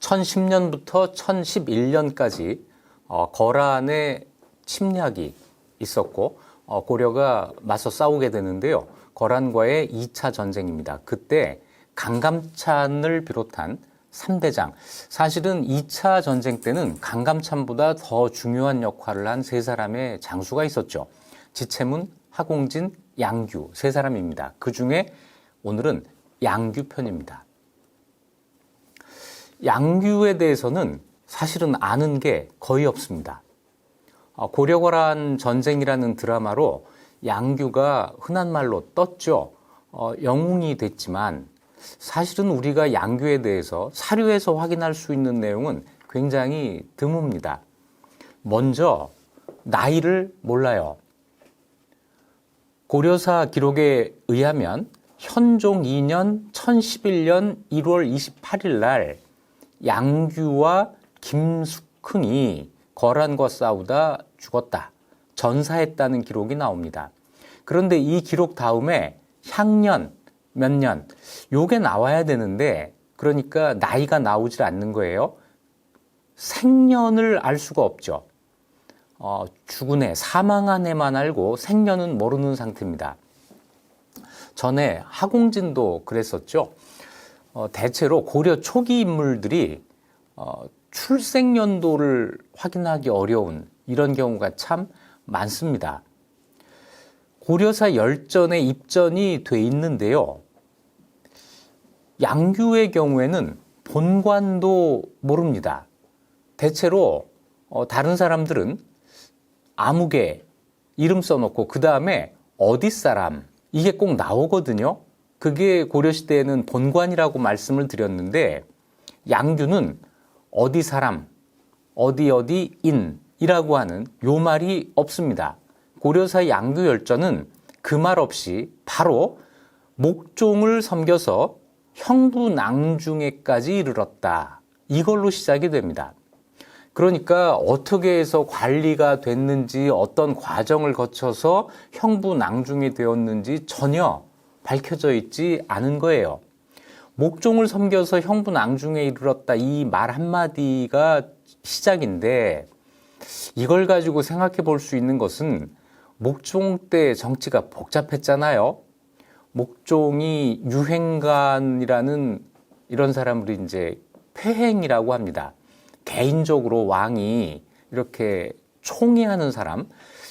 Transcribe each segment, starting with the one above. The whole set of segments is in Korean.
1010년부터 1011년까지 거란의 침략이 있었고 고려가 맞서 싸우게 되는데요. 거란과의 2차 전쟁입니다. 그때 강감찬을 비롯한 3대장, 사실은 2차 전쟁 때는 강감찬보다 더 중요한 역할을 한 세 사람의 장수가 있었죠. 지채문, 하공진, 양규 세 사람입니다. 그 중에 오늘은 양규 편입니다. 양규에 대해서는 사실은 아는 게 거의 없습니다. 고려거란 전쟁이라는 드라마로 양규가 흔한 말로 떴죠. 영웅이 됐지만 사실은 우리가 양규에 대해서 사료에서 확인할 수 있는 내용은 굉장히 드뭅니다. 먼저 나이를 몰라요. 고려사 기록에 의하면 현종 2년 1011년 1월 28일 날 양규와 김숙흥이 거란과 싸우다 죽었다. 전사했다는 기록이 나옵니다. 그런데 이 기록 다음에 향년, 몇 년, 요게 나와야 되는데 그러니까 나이가 나오질 않는 거예요. 생년을 알 수가 없죠. 죽은 해, 사망한 해만 알고 생년은 모르는 상태입니다. 전에 하공진도 그랬었죠. 대체로 고려 초기 인물들이 출생연도를 확인하기 어려운 이런 경우가 참 많습니다. 고려사 열전에 입전이 돼 있는데요. 양규의 경우에는 본관도 모릅니다. 대체로 다른 사람들은 아무개 이름 써놓고 그 다음에 어디 사람 이게 꼭 나오거든요. 그게 고려시대에는 본관이라고 말씀을 드렸는데 양규는 어디 사람, 어디인이라고 하는 요 말이 없습니다. 고려사 양규열전은 그 말 없이 바로 목종을 섬겨서 형부낭중에까지 이르렀다. 이걸로 시작이 됩니다. 그러니까 어떻게 해서 관리가 됐는지 어떤 과정을 거쳐서 형부낭중이 되었는지 전혀 밝혀져 있지 않은 거예요. 목종을 섬겨서 형부낭중에 이르렀다 이 말 한마디가 시작인데 이걸 가지고 생각해 볼 수 있는 것은 목종 때 정치가 복잡했잖아요. 목종이 유행관이라는 이런 사람들이 이제 폐행이라고 합니다. 개인적으로 왕이 이렇게 총애하는 사람,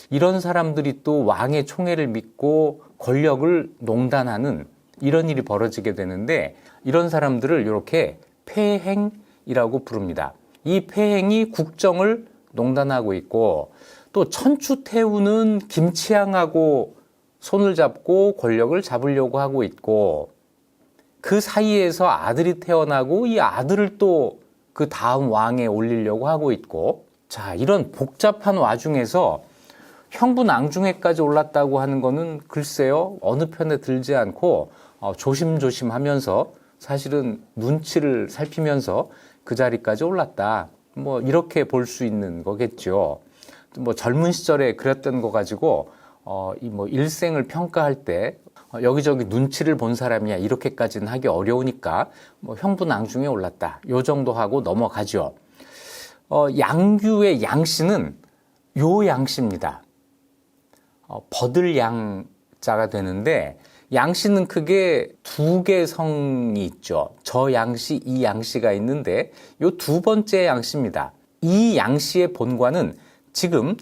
이런 사람들이 또 왕의 총애를 믿고 권력을 농단하는 이런 일이 벌어지게 되는데 이런 사람들을 이렇게 폐행이라고 부릅니다. 이 폐행이 국정을 농단하고 있고 또 천추태후는 김치향하고 손을 잡고 권력을 잡으려고 하고 있고 그 사이에서 아들이 태어나고 이 아들을 또 그 다음 왕에 올리려고 하고 있고 자 이런 복잡한 와중에서 형부낭중에까지 올랐다고 하는 거는 글쎄요 어느 편에 들지 않고 조심조심 하면서 사실은 눈치를 살피면서 그 자리까지 올랐다. 뭐 이렇게 볼 수 있는 거겠죠. 뭐 젊은 시절에 그랬던 거 가지고 이 뭐 일생을 평가할 때 여기저기 눈치를 본 사람이야 이렇게까지는 하기 어려우니까 뭐 형부낭중에 올랐다. 요 정도 하고 넘어가죠. 양규의 양씨는 요 양씨입니다. 버들양자가 되는데 양씨는 크게 두 개 성이 있죠. 저 양씨, 이 양씨가 있는데 요 두 번째 양씨입니다. 이 양씨의 본관은 지금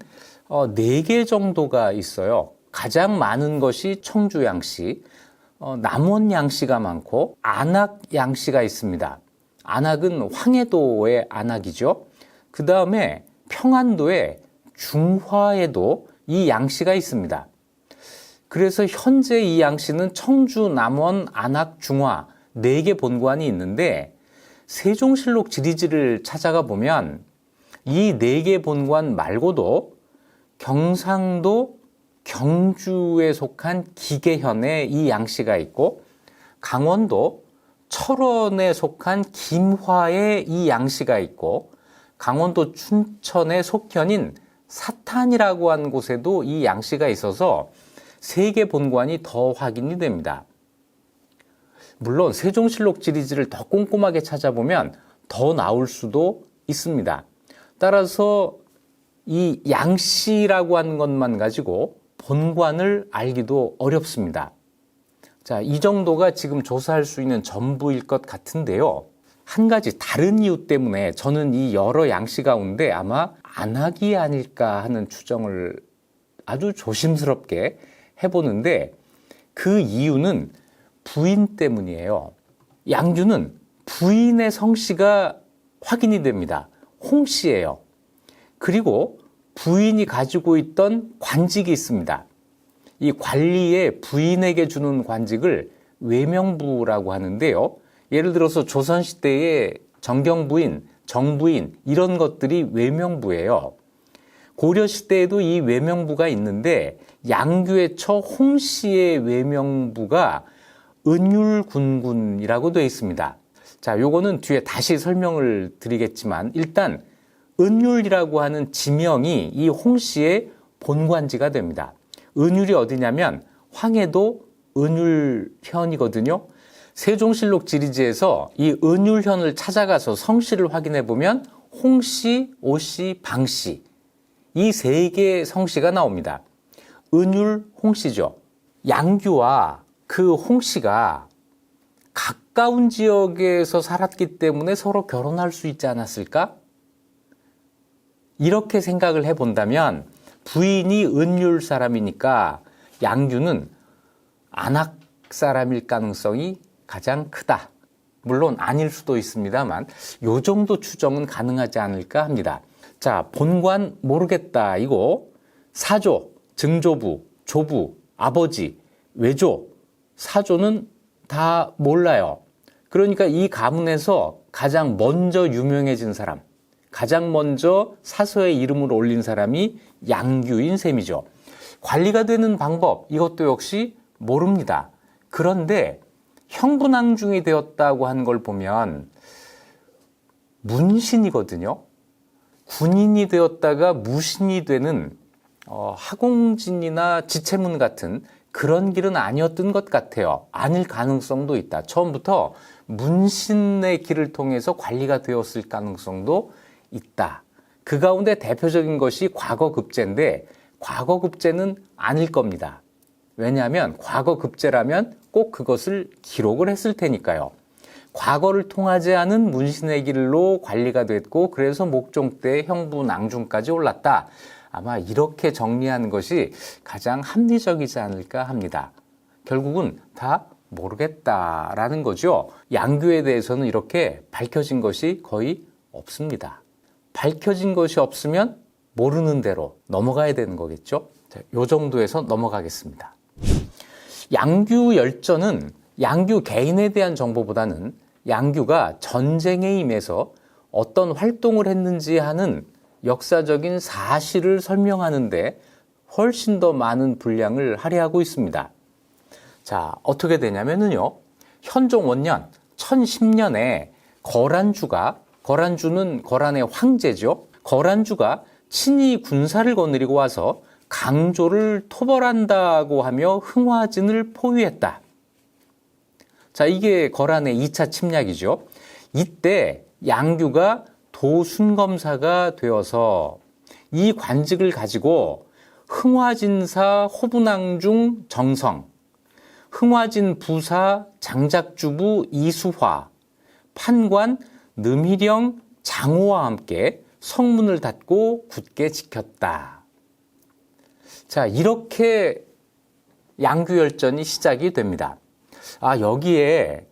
4개 정도가 있어요. 가장 많은 것이 청주 양씨, 남원 양씨가 많고 안악 양씨가 있습니다. 안악은 황해도의 안악이죠. 그 다음에 평안도의 중화에도 이 양씨가 있습니다. 그래서 현재 이 양씨는 청주, 남원, 안악, 중화 4개 본관이 있는데 세종실록 지리지를 찾아가 보면 이 4개 본관 말고도 경상도, 경주에 속한 기계현에 이 양씨가 있고 강원도, 철원에 속한 김화에 이 양씨가 있고 강원도 춘천의 속현인 사탄이라고 하는 곳에도 이 양씨가 있어서 3개 본관이 더 확인이 됩니다. 물론 세종실록 지리지를 더 꼼꼼하게 찾아보면 더 나올 수도 있습니다. 따라서 이 양씨라고 하는 것만 가지고 본관을 알기도 어렵습니다. 자, 이 정도가 지금 조사할 수 있는 전부일 것 같은데요. 한 가지 다른 이유 때문에 저는 이 여러 양씨 가운데 아마 안악이 아닐까 하는 추정을 아주 조심스럽게 해보는데, 그 이유는 부인 때문이에요. 양규는 부인의 성씨가 확인이 됩니다. 홍씨예요. 그리고 부인이 가지고 있던 관직이 있습니다. 이 관리에 부인에게 주는 관직을 외명부라고 하는데요. 예를 들어서 조선시대의 정경부인, 정부인 이런 것들이 외명부예요. 고려시대에도 이 외명부가 있는데 양규의 처 홍씨의 외명부가 은율군군이라고 되어 있습니다. 자, 요거는 뒤에 다시 설명을 드리겠지만 일단 은율이라고 하는 지명이 이 홍씨의 본관지가 됩니다. 은율이 어디냐면 황해도 은율현이거든요. 세종실록 지리지에서 이 은율현을 찾아가서 성씨를 확인해 보면 홍씨, 오씨, 방씨 이 세 개의 성씨가 나옵니다. 은율, 홍씨죠. 양규와 그 홍씨가 가까운 지역에서 살았기 때문에 서로 결혼할 수 있지 않았을까? 이렇게 생각을 해본다면 부인이 은율 사람이니까 양규는 안악 사람일 가능성이 가장 크다. 물론 아닐 수도 있습니다만 요 정도 추정은 가능하지 않을까 합니다. 자, 본관 모르겠다 이거 사조, 증조부, 조부, 아버지, 외조, 사조는 다 몰라요. 그러니까 이 가문에서 가장 먼저 유명해진 사람, 가장 먼저 사서의 이름을 올린 사람이 양규인 셈이죠. 관리가 되는 방법 이것도 역시 모릅니다. 그런데 형부낭중이 되었다고 한 걸 보면 문신이거든요. 군인이 되었다가 무신이 되는 하공진이나 지체문 같은 그런 길은 아니었던 것 같아요. 아닐 가능성도 있다. 처음부터 문신의 길을 통해서 관리가 되었을 가능성도 있다. 그 가운데 대표적인 것이 과거급제인데 과거급제는 아닐 겁니다. 왜냐하면 과거급제라면 꼭 그것을 기록을 했을 테니까요. 과거를 통하지 않은 문신의 길로 관리가 됐고 그래서 목종 때 형부 낭중까지 올랐다. 아마 이렇게 정리하는 것이 가장 합리적이지 않을까 합니다. 결국은 다 모르겠다라는 거죠. 양규에 대해서는 이렇게 밝혀진 것이 거의 없습니다. 밝혀진 것이 없으면 모르는 대로 넘어가야 되는 거겠죠. 자, 요 정도에서 넘어가겠습니다. 양규 열전은 양규 개인에 대한 정보보다는 양규가 전쟁에 임해서 어떤 활동을 했는지 하는 역사적인 사실을 설명하는데 훨씬 더 많은 분량을 할애하고 있습니다. 자, 어떻게 되냐면요. 현종 원년 1010년에 거란주는 거란의 황제죠. 거란주가 친히 군사를 거느리고 와서 강조를 토벌한다고 하며 흥화진을 포위했다. 자, 이게 거란의 2차 침략이죠. 이때 양규가 도순검사가 되어서 이 관직을 가지고 흥화진사 호부낭중 정성, 흥화진 부사 장작주부 이수화, 판관 느미령 장호와 함께 성문을 닫고 굳게 지켰다. 자, 이렇게 양규열전이 시작이 됩니다. 아, 여기에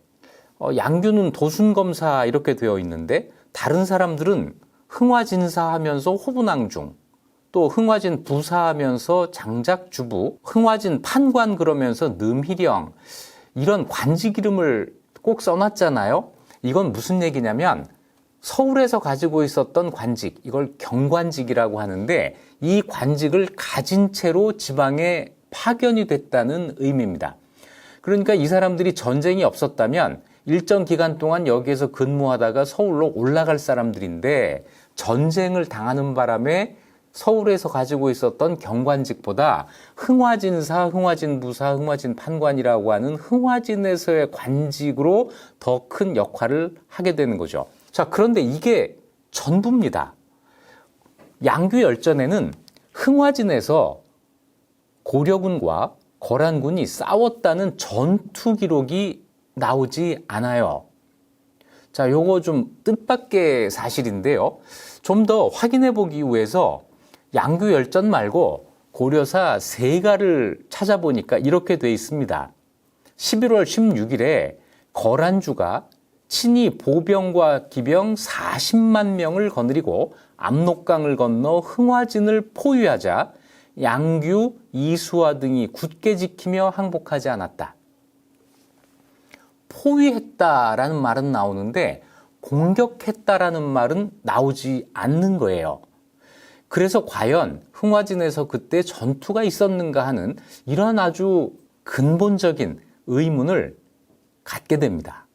양규는 도순검사 이렇게 되어 있는데 다른 사람들은 흥화진사 하면서 호부낭중, 또 흥화진 부사 하면서 장작주부, 흥화진 판관 그러면서 느미령 이런 관직 이름을 꼭 써놨잖아요. 이건 무슨 얘기냐면 서울에서 가지고 있었던 관직, 이걸 경관직이라고 하는데 이 관직을 가진 채로 지방에 파견이 됐다는 의미입니다. 그러니까 이 사람들이 전쟁이 없었다면 일정 기간 동안 여기에서 근무하다가 서울로 올라갈 사람들인데 전쟁을 당하는 바람에 서울에서 가지고 있었던 경관직보다 흥화진사, 흥화진부사, 흥화진판관이라고 하는 흥화진에서의 관직으로 더 큰 역할을 하게 되는 거죠. 자, 그런데 이게 전부입니다. 양규열전에는 흥화진에서 고려군과 거란군이 싸웠다는 전투 기록이 나오지 않아요. 자, 요거 좀 뜻밖의 사실인데요. 좀 더 확인해 보기 위해서 양규열전 말고 고려사 세가를 찾아보니까 이렇게 돼 있습니다. 11월 16일에 거란주가 친히 보병과 기병 40만 명을 거느리고 압록강을 건너 흥화진을 포위하자 양규, 이수화 등이 굳게 지키며 항복하지 않았다. 포위했다라는 말은 나오는데 공격했다라는 말은 나오지 않는 거예요. 그래서 과연 흥화진에서 그때 전투가 있었는가 하는 이런 아주 근본적인 의문을 갖게 됩니다.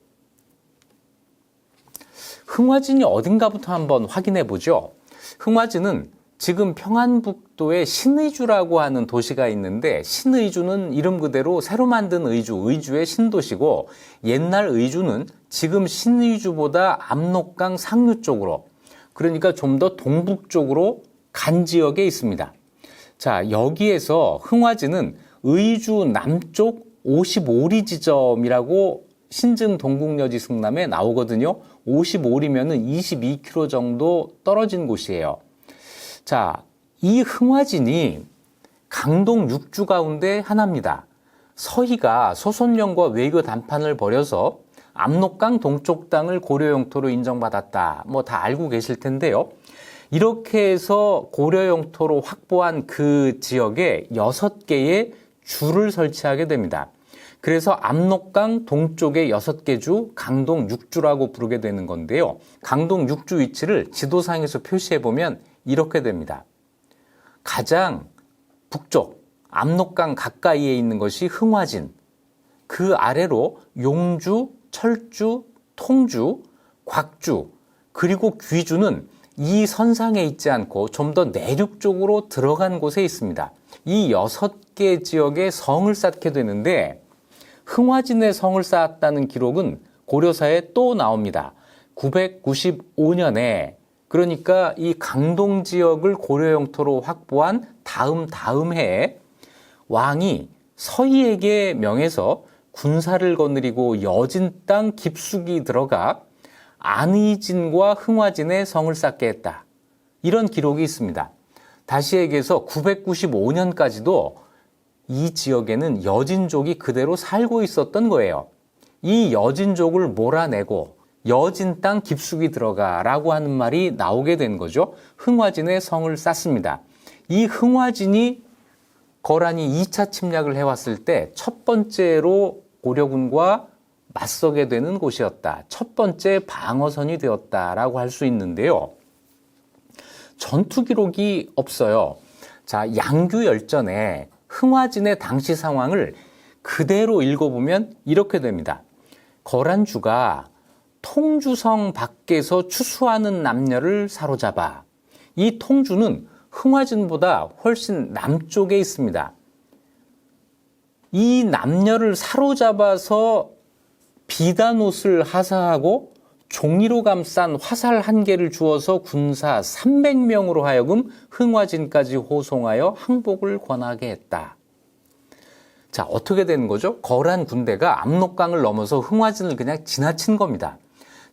흥화진이 어딘가부터 한번 확인해 보죠. 흥화진은 지금 평안북도에 신의주라고 하는 도시가 있는데, 신의주는 이름 그대로 새로 만든 의주의 신도시고, 옛날 의주는 지금 신의주보다 압록강 상류 쪽으로, 그러니까 좀 더 동북쪽으로 간 지역에 있습니다. 자, 여기에서 흥화진은 의주 남쪽 55리 지점이라고 신증 동국여지 승남에 나오거든요. 55리면은 22km 정도 떨어진 곳이에요. 자, 이 흥화진이 강동 6주 가운데 하나입니다. 서희가 소손령과 외교談判을 벌여서 압록강 동쪽 땅을 고려 영토로 인정받았다. 뭐 다 알고 계실 텐데요. 이렇게 해서 고려 영토로 확보한 그 지역에 6개의 주를 설치하게 됩니다. 그래서 압록강 동쪽의 6개 주, 강동 6주라고 부르게 되는 건데요. 강동 6주 위치를 지도상에서 표시해 보면 이렇게 됩니다. 가장 북쪽, 압록강 가까이에 있는 것이 흥화진, 그 아래로 용주, 철주, 통주, 곽주, 그리고 귀주는 이 선상에 있지 않고 좀 더 내륙 쪽으로 들어간 곳에 있습니다. 이 6개 지역에 성을 쌓게 되는데, 흥화진에 성을 쌓았다는 기록은 고려사에 또 나옵니다. 995년에, 그러니까 이 강동 지역을 고려 영토로 확보한 다음 해에 왕이 서희에게 명해서 군사를 거느리고 여진 땅 깊숙이 들어가 안의진과 흥화진에 성을 쌓게 했다. 이런 기록이 있습니다. 다시 얘기해서 995년까지도 이 지역에는 여진족이 그대로 살고 있었던 거예요. 이 여진족을 몰아내고 여진 땅 깊숙이 들어가라고 하는 말이 나오게 된 거죠. 흥화진에 성을 쌓습니다. 이 흥화진이 거란이 2차 침략을 해왔을 때 첫 번째로 고려군과 맞서게 되는 곳이었다. 첫 번째 방어선이 되었다라고 할 수 있는데요. 전투 기록이 없어요. 자, 양규열전에 흥화진의 당시 상황을 그대로 읽어보면 이렇게 됩니다. 거란주가 통주성 밖에서 추수하는 남녀를 사로잡아, 이 통주는 흥화진보다 훨씬 남쪽에 있습니다. 이 남녀를 사로잡아서 비단옷을 하사하고 종이로 감싼 화살 1개를 주어서 군사 300명으로 하여금 흥화진까지 호송하여 항복을 권하게 했다. 자, 어떻게 되는 거죠? 거란 군대가 압록강을 넘어서 흥화진을 그냥 지나친 겁니다.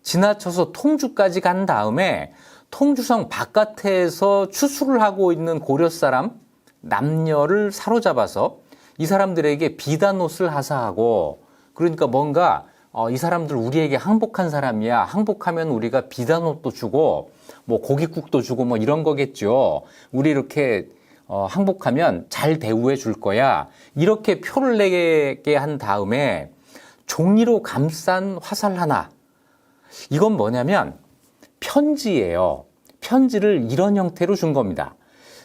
지나쳐서 통주까지 간 다음에 통주성 바깥에서 추수를 하고 있는 고려 사람 남녀를 사로잡아서 이 사람들에게 비단옷을 하사하고, 그러니까 뭔가 이 사람들 우리에게 항복한 사람이야. 항복하면 우리가 비단옷도 주고 뭐 고깃국도 주고 뭐 이런 거겠죠. 우리 이렇게 항복하면 잘 대우해 줄 거야. 이렇게 표를 내게 한 다음에 종이로 감싼 화살 하나. 이건 뭐냐면 편지예요. 편지를 이런 형태로 준 겁니다.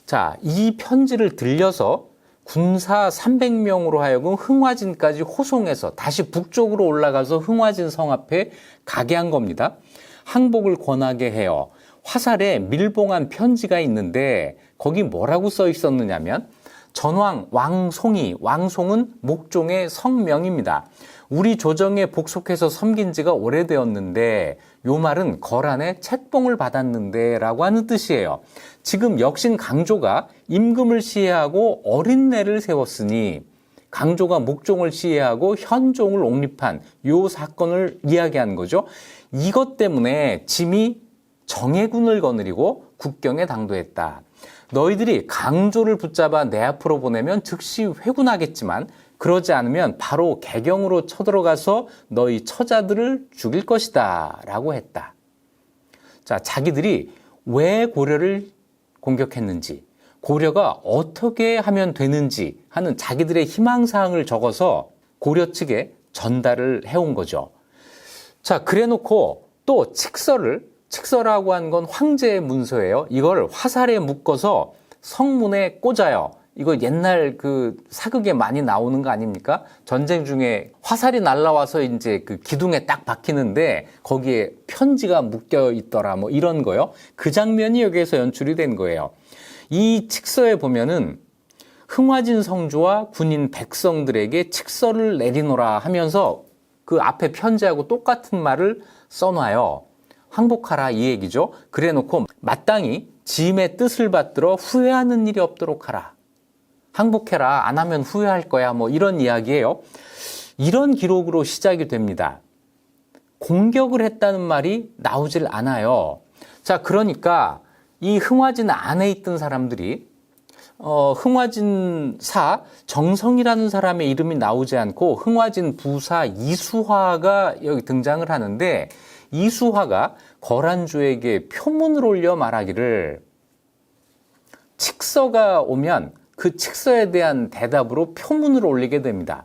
자, 이 편지를 들려서 군사 300명으로 하여금 흥화진까지 호송해서 다시 북쪽으로 올라가서 흥화진 성 앞에 가게 한 겁니다. 항복을 권하게 해요. 화살에 밀봉한 편지가 있는데 거기 뭐라고 써 있었느냐면, 전왕, 왕송이, 왕송은 목종의 성명입니다. 우리 조정에 복속해서 섬긴 지가 오래되었는데 요 말은 거란의 책봉을 받았는데 라고 하는 뜻이에요. 지금 역신 강조가 임금을 시해하고 어린내를 세웠으니 강조가 목종을 시해하고 현종을 옹립한 요 사건을 이야기하는 거죠. 이것 때문에 짐이 정예군을 거느리고 국경에 당도했다. 너희들이 강조를 붙잡아 내 앞으로 보내면 즉시 회군하겠지만 그러지 않으면 바로 개경으로 쳐들어가서 너희 처자들을 죽일 것이다 라고 했다. 자, 자기들이 왜 고려를 공격했는지, 고려가 어떻게 하면 되는지 하는 자기들의 희망사항을 적어서 고려 측에 전달을 해온 거죠. 자, 그래 놓고 또 칙서라고 하는 건 황제의 문서예요. 이걸 화살에 묶어서 성문에 꽂아요. 이거 옛날 그 사극에 많이 나오는 거 아닙니까? 전쟁 중에 화살이 날라와서 이제 그 기둥에 딱 박히는데 거기에 편지가 묶여 있더라 뭐 이런 거요. 그 장면이 여기에서 연출이 된 거예요. 이 칙서에 보면은 흥화진 성주와 군인 백성들에게 칙서를 내리노라 하면서 그 앞에 편지하고 똑같은 말을 써놔요. 항복하라 이 얘기죠. 그래 놓고 마땅히 짐의 뜻을 받들어 후회하는 일이 없도록 하라. 항복해라. 안 하면 후회할 거야. 뭐 이런 이야기예요. 이런 기록으로 시작이 됩니다. 공격을 했다는 말이 나오질 않아요. 자, 그러니까 이 흥화진 안에 있던 사람들이 흥화진사 정성이라는 사람의 이름이 나오지 않고 흥화진 부사 이수화가 여기 등장을 하는데 이수화가 거란주에게 표문을 올려 말하기를 칙서가 오면 그 칙서에 대한 대답으로 표문을 올리게 됩니다.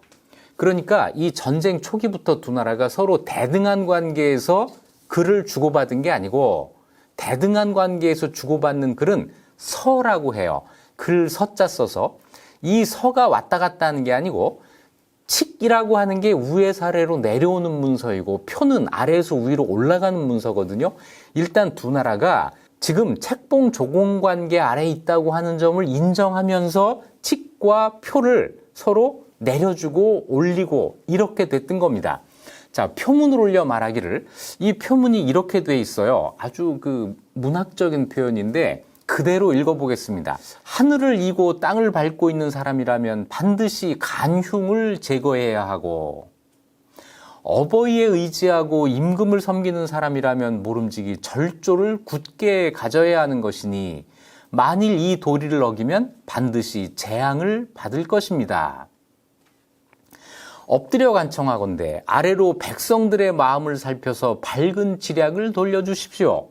그러니까 이 전쟁 초기부터 두 나라가 서로 대등한 관계에서 글을 주고받은 게 아니고 대등한 관계에서 주고받는 글은 서라고 해요. 글 서자 써서 이 서가 왔다 갔다 하는 게 아니고 칙이라고 하는 게 위에서 아래로 내려오는 문서이고 표는 아래에서 위로 올라가는 문서거든요. 일단 두 나라가 지금 책봉 조공 관계 아래에 있다고 하는 점을 인정하면서 칙과 표를 서로 내려주고 올리고 이렇게 됐던 겁니다. 자, 표문을 올려 말하기를 이 표문이 이렇게 돼 있어요. 아주 그 문학적인 표현인데 그대로 읽어보겠습니다. 하늘을 이고 땅을 밟고 있는 사람이라면 반드시 간흉을 제거해야 하고 어버이에 의지하고 임금을 섬기는 사람이라면 모름지기 절조를 굳게 가져야 하는 것이니 만일 이 도리를 어기면 반드시 재앙을 받을 것입니다. 엎드려 간청하건대 아래로 백성들의 마음을 살펴서 밝은 지략을 돌려주십시오.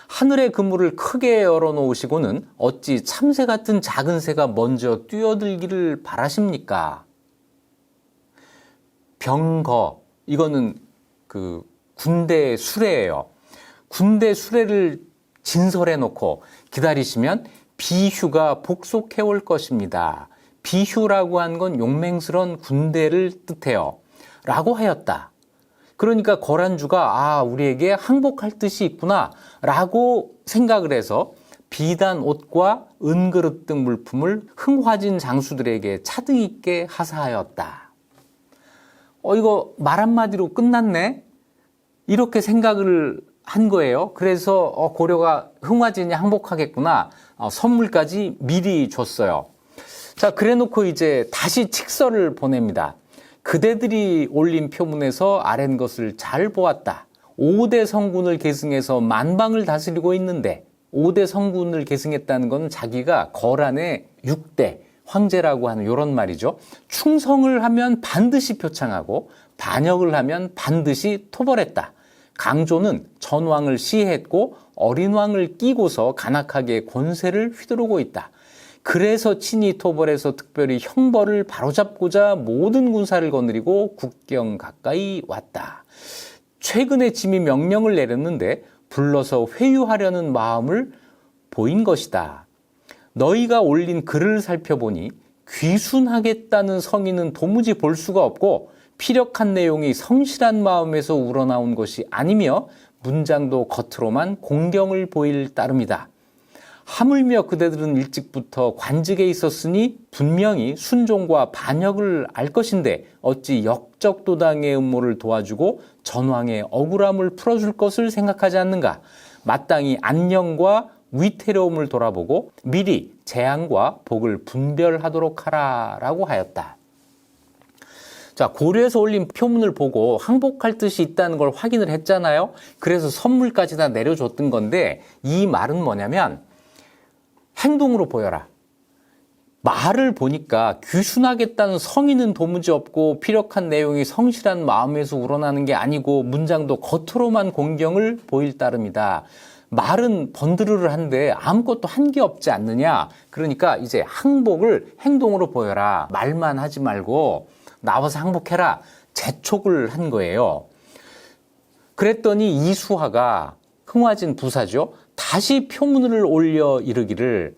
하늘의 그물을 크게 열어놓으시고는 어찌 참새 같은 작은 새가 먼저 뛰어들기를 바라십니까? 병거, 이거는 그 군대 수레예요. 군대 수레를 진설해 놓고 기다리시면 비휴가 복속해 올 것입니다. 비휴라고 한 건 용맹스러운 군대를 뜻해요. 라고 하였다. 그러니까 거란주가 우리에게 항복할 뜻이 있구나 라고 생각을 해서 비단 옷과 은그릇 등 물품을 흥화진 장수들에게 차등 있게 하사하였다. 이거 말 한마디로 끝났네? 이렇게 생각을 한 거예요. 그래서 고려가 흥화진이 항복하겠구나. 선물까지 미리 줬어요. 자, 그래 놓고 이제 다시 칙서를 보냅니다. 그대들이 올린 표문에서 아랜 것을 잘 보았다. 5대 성군을 계승해서 만방을 다스리고 있는데 5대 성군을 계승했다는 건 자기가 거란의 6대 황제라고 하는 이런 말이죠. 충성을 하면 반드시 표창하고 반역을 하면 반드시 토벌했다. 강조는 전왕을 시해했고 어린 왕을 끼고서 간악하게 권세를 휘두르고 있다. 그래서 친히 토벌해서 특별히 형벌을 바로잡고자 모든 군사를 거느리고 국경 가까이 왔다. 최근에 짐이 명령을 내렸는데 불러서 회유하려는 마음을 보인 것이다. 너희가 올린 글을 살펴보니 귀순하겠다는 성의는 도무지 볼 수가 없고 피력한 내용이 성실한 마음에서 우러나온 것이 아니며 문장도 겉으로만 공경을 보일 따름이다. 하물며 그대들은 일찍부터 관직에 있었으니 분명히 순종과 반역을 알 것인데 어찌 역적도당의 음모를 도와주고 전왕의 억울함을 풀어줄 것을 생각하지 않는가. 마땅히 안녕과 위태로움을 돌아보고 미리 재앙과 복을 분별하도록 하라라고 하였다. 자, 고려에서 올린 표문을 보고 항복할 뜻이 있다는 걸 확인을 했잖아요. 그래서 선물까지 다 내려줬던 건데 이 말은 뭐냐면 행동으로 보여라. 말을 보니까 규순하겠다는 성의는 도무지 없고 피력한 내용이 성실한 마음에서 우러나는 게 아니고 문장도 겉으로만 공경을 보일 따름이다. 말은 번드르르한데 아무것도 한 게 없지 않느냐. 그러니까 이제 항복을 행동으로 보여라. 말만 하지 말고 나와서 항복해라. 재촉을 한 거예요. 그랬더니 이수하가 흥화진 부사죠. 다시 표문을 올려 이르기를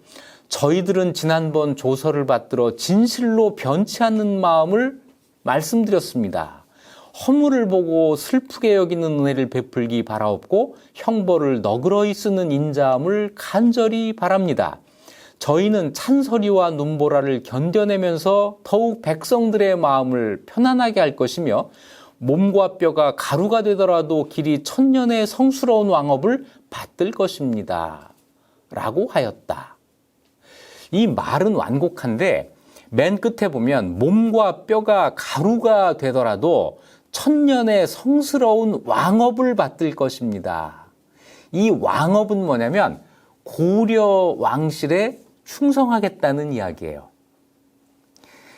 저희들은 지난번 조서를 받들어 진실로 변치 않는 마음을 말씀드렸습니다. 허물을 보고 슬프게 여기는 은혜를 베풀기 바라옵고 형벌을 너그러이 쓰는 인자함을 간절히 바랍니다. 저희는 찬소리와 눈보라를 견뎌내면서 더욱 백성들의 마음을 편안하게 할 것이며 몸과 뼈가 가루가 되더라도 길이 천년의 성스러운 왕업을 받들 것입니다. 라고 하였다. 이 말은 완곡한데 맨 끝에 보면 몸과 뼈가 가루가 되더라도 천년의 성스러운 왕업을 받들 것입니다. 이 왕업은 뭐냐면 고려 왕실에 충성하겠다는 이야기예요.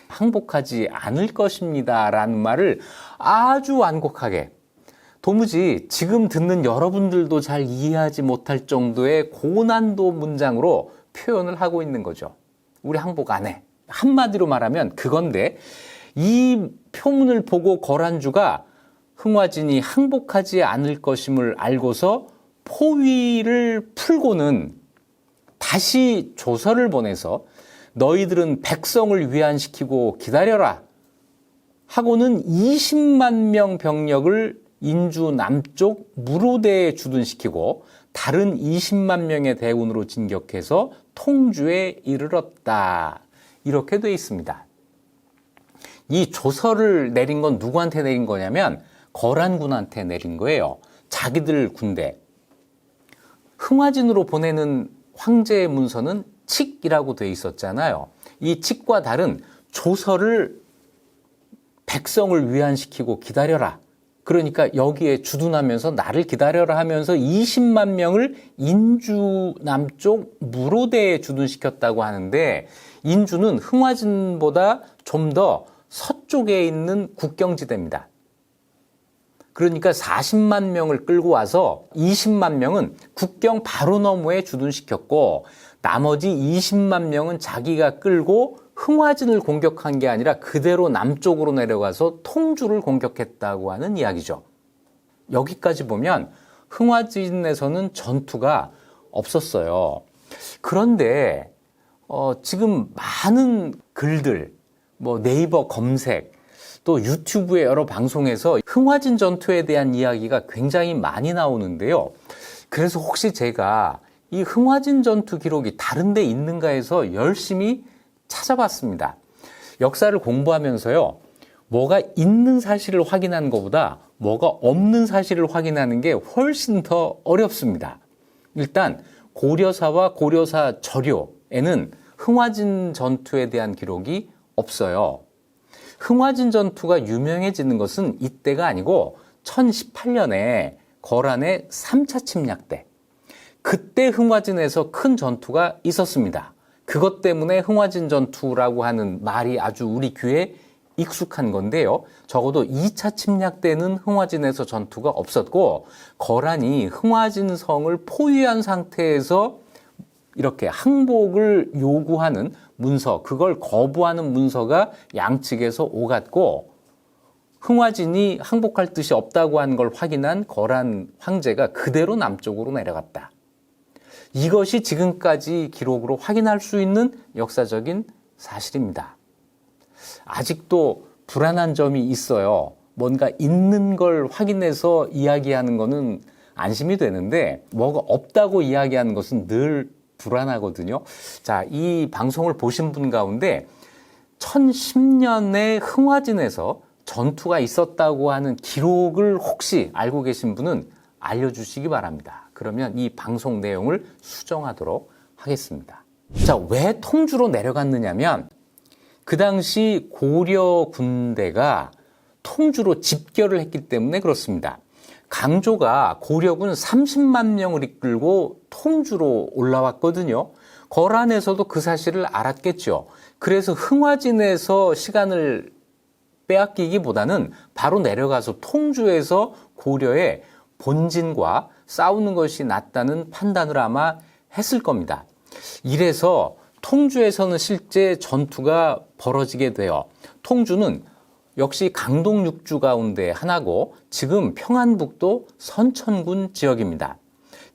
항복하지 않을 것입니다 라는 말을 아주 완곡하게 도무지 지금 듣는 여러분들도 잘 이해하지 못할 정도의 고난도 문장으로 표현을 하고 있는 거죠. 우리 항복 안 해. 한마디로 말하면 그건데 이 표문을 보고 거란주가 흥화진이 항복하지 않을 것임을 알고서 포위를 풀고는 다시 조서를 보내서 너희들은 백성을 위안시키고 기다려라 하고는 20만 명 병력을 인주 남쪽 무로대에 주둔시키고 다른 20만 명의 대군으로 진격해서 통주에 이르렀다. 이렇게 돼 있습니다. 이 조서를 내린 건 누구한테 내린 거냐면 거란군한테 내린 거예요. 자기들 군대. 흥화진으로 보내는 황제의 문서는 칙이라고 돼 있었잖아요. 이 칙과 다른 조서를 백성을 위안시키고 기다려라. 그러니까 여기에 주둔하면서 나를 기다려라 하면서 20만 명을 인주 남쪽 무로대에 주둔시켰다고 하는데 인주는 흥화진보다 좀 더 서쪽에 있는 국경지대입니다. 그러니까 40만 명을 끌고 와서 20만 명은 국경 바로 너머에 주둔시켰고 나머지 20만 명은 자기가 끌고 흥화진을 공격한 게 아니라 그대로 남쪽으로 내려가서 통주를 공격했다고 하는 이야기죠. 여기까지 보면 흥화진에서는 전투가 없었어요. 그런데 지금 많은 글들, 네이버 검색, 또 유튜브의 여러 방송에서 흥화진 전투에 대한 이야기가 굉장히 많이 나오는데요. 그래서 혹시 제가 이 흥화진 전투 기록이 다른 데 있는가 해서 열심히 찾아봤습니다. 역사를 공부하면서요. 뭐가 있는 사실을 확인하는 것보다 뭐가 없는 사실을 확인하는 게 훨씬 더 어렵습니다. 일단 고려사와 고려사 저료에는 흥화진 전투에 대한 기록이 없어요. 흥화진 전투가 유명해지는 것은 이때가 아니고 1018년에 거란의 3차 침략 때 그때 흥화진에서 큰 전투가 있었습니다. 그것 때문에 흥화진 전투라고 하는 말이 아주 우리 귀에 익숙한 건데요. 적어도 2차 침략 때는 흥화진에서 전투가 없었고 거란이 흥화진 성을 포위한 상태에서 이렇게 항복을 요구하는 문서, 그걸 거부하는 문서가 양측에서 오갔고 흥화진이 항복할 뜻이 없다고 한 걸 확인한 거란 황제가 그대로 남쪽으로 내려갔다. 이것이 지금까지 기록으로 확인할 수 있는 역사적인 사실입니다. 아직도 불안한 점이 있어요. 뭔가 있는 걸 확인해서 이야기하는 것은 안심이 되는데 뭐가 없다고 이야기하는 것은 늘 불안하거든요. 자, 이 방송을 보신 분 가운데 1010년에 흥화진에서 전투가 있었다고 하는 기록을 혹시 알고 계신 분은 알려주시기 바랍니다. 그러면 이 방송 내용을 수정하도록 하겠습니다. 자, 왜 통주로 내려갔느냐면 그 당시 고려 군대가 통주로 집결을 했기 때문에 그렇습니다. 강조가 고려군 30만 명을 이끌고 통주로 올라왔거든요. 거란에서도 그 사실을 알았겠죠. 그래서 흥화진에서 시간을 빼앗기기보다는 바로 내려가서 통주에서 고려의 본진과 싸우는 것이 낫다는 판단을 아마 했을 겁니다. 이래서 통주에서는 실제 전투가 벌어지게 돼요. 통주는 역시 강동 6주 가운데 하나고 지금 평안북도 선천군 지역입니다.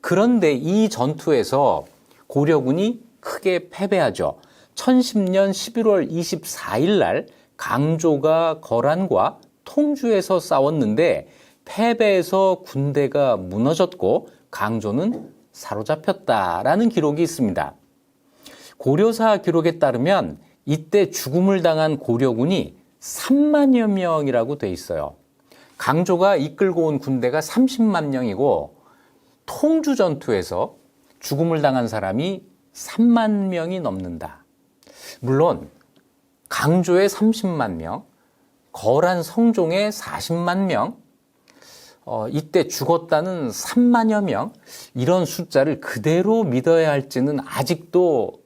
그런데 이 전투에서 고려군이 크게 패배하죠. 1010년 11월 24일 날 강조가 거란과 통주에서 싸웠는데 패배해서 군대가 무너졌고 강조는 사로잡혔다라는 기록이 있습니다. 고려사 기록에 따르면 이때 죽음을 당한 고려군이 3만여 명이라고 돼 있어요. 강조가 이끌고 온 군대가 30만 명이고 통주 전투에서 죽음을 당한 사람이 3만 명이 넘는다. 물론 강조의 30만 명, 거란 성종의 40만 명, 이때 죽었다는 3만여 명, 이런 숫자를 그대로 믿어야 할지는 아직도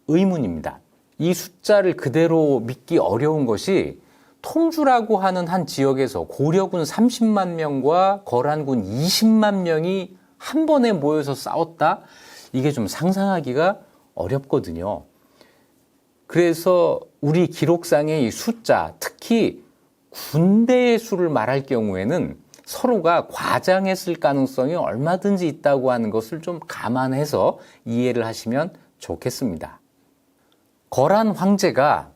의문입니다. 이 숫자를 그대로 믿기 어려운 것이 통주라고 하는 한 지역에서 고려군 30만 명과 거란군 20만 명이 한 번에 모여서 싸웠다? 이게 좀 상상하기가 어렵거든요. 그래서 우리 기록상의 이 숫자, 특히 군대의 수를 말할 경우에는 서로가 과장했을 가능성이 얼마든지 있다고 하는 것을 좀 감안해서 이해를 하시면 좋겠습니다. 거란 황제가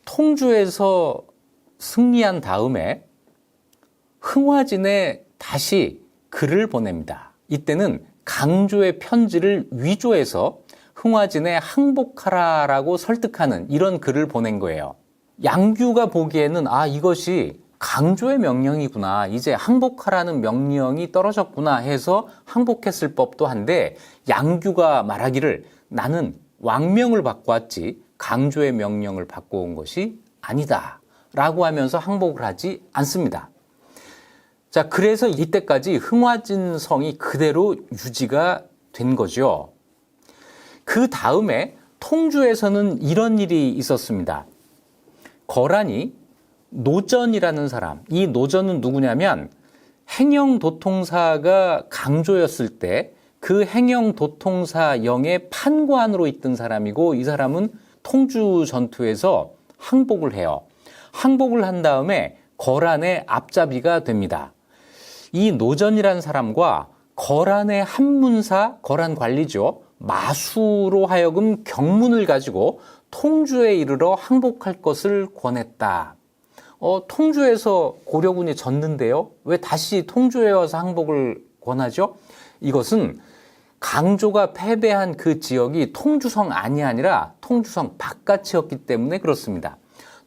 통주에서 승리한 다음에 흥화진에 다시 글을 보냅니다. 이때는 강조의 편지를 위조해서 흥화진에 항복하라라고 설득하는 이런 글을 보낸 거예요. 양규가 보기에는 이것이 강조의 명령이구나, 이제 항복하라는 명령이 떨어졌구나 해서 항복했을 법도 한데 양규가 말하기를 나는 왕명을 받고 왔지 강조의 명령을 받고 온 것이 아니다 라고 하면서 항복을 하지 않습니다. 자, 그래서 이때까지 흥화진 성이 그대로 유지가 된 거죠. 그 다음에 통주에서는 이런 일이 있었습니다. 거란이 노전이라는 사람, 이 노전은 누구냐면 행영도통사가 강조였을 때 그 행영도통사 영의 판관으로 있던 사람이고 이 사람은 통주 전투에서 항복을 해요. 항복을 한 다음에 거란의 앞잡이가 됩니다. 이 노전이라는 사람과 거란의 한문사, 거란 관리죠. 마수로 하여금 경문을 가지고 통주에 이르러 항복할 것을 권했다. 통주에서 고려군이 졌는데요. 왜 다시 통주에 와서 항복을 권하죠? 이것은 강조가 패배한 그 지역이 통주성 안이 아니라 통주성 바깥이었기 때문에 그렇습니다.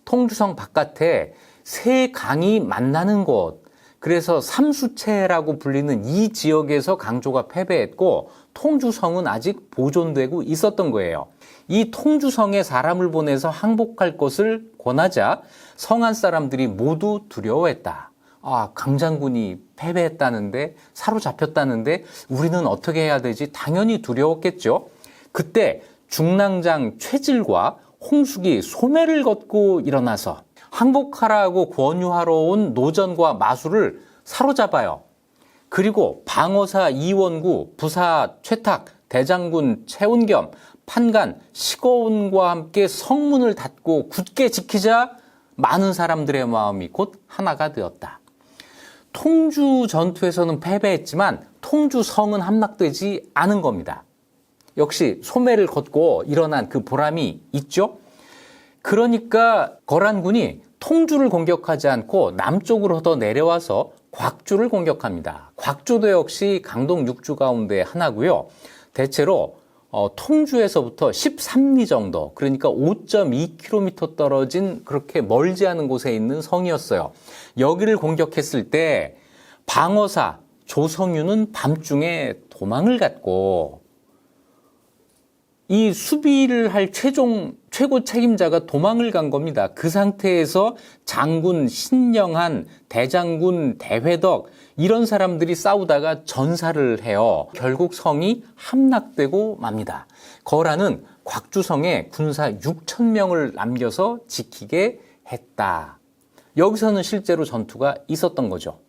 통주성 바깥에 세 강이 만나는 곳, 그래서 삼수체라고 불리는 이 지역에서 강조가 패배했고 통주성은 아직 보존되고 있었던 거예요. 이 통주성에 사람을 보내서 항복할 것을 권하자 성안 사람들이 모두 두려워했다. 강장군이 패배했다는데, 사로잡혔다는데 우리는 어떻게 해야 되지? 당연히 두려웠겠죠. 그때 중랑장 최질과 홍숙이 소매를 걷고 일어나서 항복하라고 권유하러 온 노전과 마수를 사로잡아요. 그리고 방어사 이원구, 부사 최탁, 대장군 최운겸, 판관 시거운과 함께 성문을 닫고 굳게 지키자 많은 사람들의 마음이 곧 하나가 되었다. 통주 전투에서는 패배했지만 통주성은 함락되지 않은 겁니다. 역시 소매를 걷고 일어난 그 보람이 있죠. 그러니까 거란군이 통주를 공격하지 않고 남쪽으로 더 내려와서 곽주를 공격합니다. 곽주도 역시 강동 6주 가운데 하나고요. 대체로 통주에서부터 13리 정도, 그러니까 5.2km 떨어진 그렇게 멀지 않은 곳에 있는 성이었어요. 여기를 공격했을 때 방어사 조성유는 밤중에 도망을 갔고, 이 수비를 할 최고 책임자가 도망을 간 겁니다. 그 상태에서 장군 신영한, 대장군 대회덕 이런 사람들이 싸우다가 전사를 해요. 결국 성이 함락되고 맙니다. 거란은 곽주성에 군사 6,000명을 남겨서 지키게 했다. 여기서는 실제로 전투가 있었던 거죠.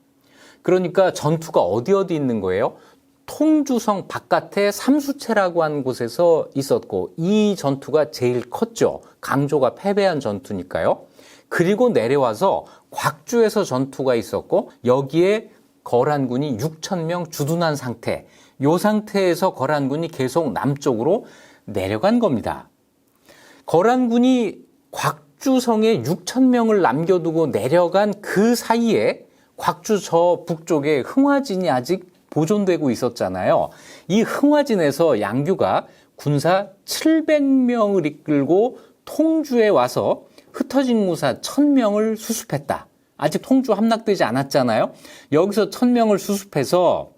그러니까 전투가 어디 있는 거예요? 통주성 바깥에 삼수채라고 하는 곳에서 있었고, 이 전투가 제일 컸죠. 강조가 패배한 전투니까요. 그리고 내려와서 곽주에서 전투가 있었고, 여기에 거란군이 6,000명 주둔한 상태, 이 상태에서 거란군이 계속 남쪽으로 내려간 겁니다. 거란군이 곽주성에 6,000명을 남겨두고 내려간 그 사이에 곽주 저 북쪽에 흥화진이 아직 보존되고 있었잖아요. 이 흥화진에서 양규가 군사 700명을 이끌고 통주에 와서 흩어진 무사 1,000명을 수습했다. 아직 통주 함락되지 않았잖아요. 여기서 1,000명을 수습해서